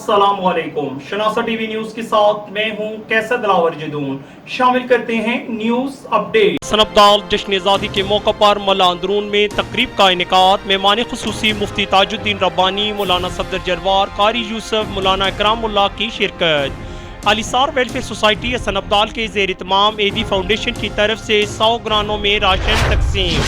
अस्सलाम वालेकुम। शनासा TV news के साथ मैं हूं कैसर दिलावर जदून। शामिल करते हैं न्यूज अपडेट। सनबदाल जश्न आज़ादी के मौका पर मल्ला अंदरून में तकरीब का इनेकाद। मेहमान खुसूसी मुफ्ती ताजुद्दीन रब्बानी, मौलाना सफदर जरवार, कारी यूसुफ, मौलाना इकरामुल्लाह की शिरकत। अलीसार वेलफेयर सोसाइटी सनबदाल के ज़ेर इत्माम एदी फाउंडेशन की तरफ से 100 ग्रानों में राशन तकसीम।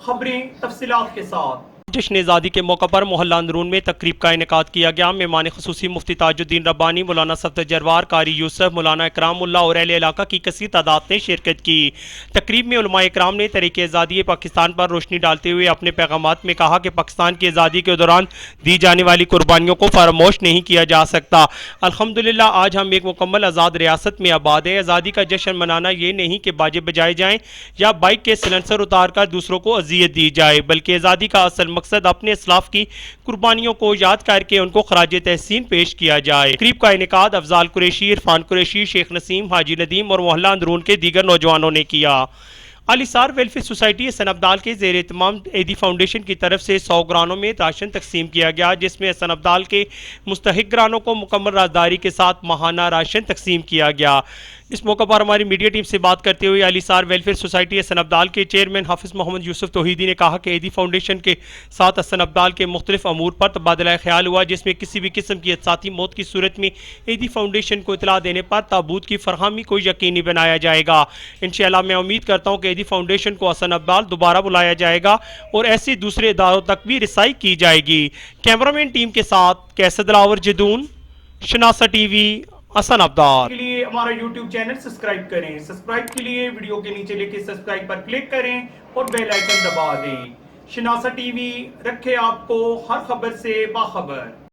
खबरें तफसीलात के साथ। जश्न आज़ादी के मौका पर मोहल्ला अंदरून में तकरीब का इनेकाद किया गया। मेहमान खुसूसी मुफ्ती ताजुद्दीन रब्बानी, मौलाना सफदर जरवार, कारी यूसुफ, मौलाना इकरामुल्लाह और अहले इलाका की कसीर तादाद ने शिरकत की। तकरीब में उलमा इकराम ने तहरीक आज़ादी पाकिस्तान पर रोशनी डालते हुए अपने पैगामात में कहा कि पाकिस्तान की आज़ादी के दौरान दी जाने वाली कुर्बानियों को फरामोश नहीं किया जा सकता। अल्हम्दुलिल्लाह आज हम एक मुकम्मल आज़ाद रियासत में आबाद है। आज़ादी का जश्न मनाना ये नहीं कि बाजे बजाए जाएँ या बाइक के सिलेंसर उतार कर दूसरों को अजियत दी जाए, बल्कि आज़ादी का असल मकसद अपने असलाफ की कुर्बानियों को याद करके उनको खराज तहसीन पेश किया जाए। तकरीब का इनेकाद अफजाल कुरैशी, इरफान कुरैशी, शेख नसीम, हाजी नदीम और मोहल्ला अंदरून के दीगर नौजवानों ने किया। अलीसार वेलफेयर सोसाइटी सनबदाल के ज़ेर इत्माम एदी फाउंडेशन की तरफ से 100 ग्रानों में राशन तकसीम किया गया, जिसमें सनबदाल के मुस्तहिक ग्रानों को मुकम्मल राजदारी के साथ माहाना राशन तकसीम किया गया। इस मौके पर हमारी मीडिया टीम से बात करते हुए अलीसार वेलफेयर सोसाइटी सनबदाल के चेयरमैन हाफिज मोहम्मद यूसुफ तौहीदी ने कहा कि एदी फाउंडेशन के साथ सनबदाल के मुख्तलिफ अमूर पर तबादला ख्याल हुआ, जिसमें किसी भी किस्म की साथी मौत की सूरत में एदी फाउंडेशन को इतला देने पर ताबूत की फरहमी को यकीनी बनाया जाएगा। इंशाअल्लाह मैं उम्मीद करता हूँ कि एदी फाउंडेशन को सनबदाल दोबारा बुलाया जाएगा और ऐसे दूसरे इदारों तक भी रिसाई की जाएगी। कैमरामैन टीम के साथ कैसर दिलावर जदून, शनासा टीवी, सनबदाल। के लिए हमारा YouTube चैनल सब्सक्राइब करें। सब्सक्राइब के लिए वीडियो के नीचे लिखे सब्सक्राइब पर क्लिक करें और बेल आइकन दबा दें। शनासा टीवी रखे आपको हर खबर से बाखबर।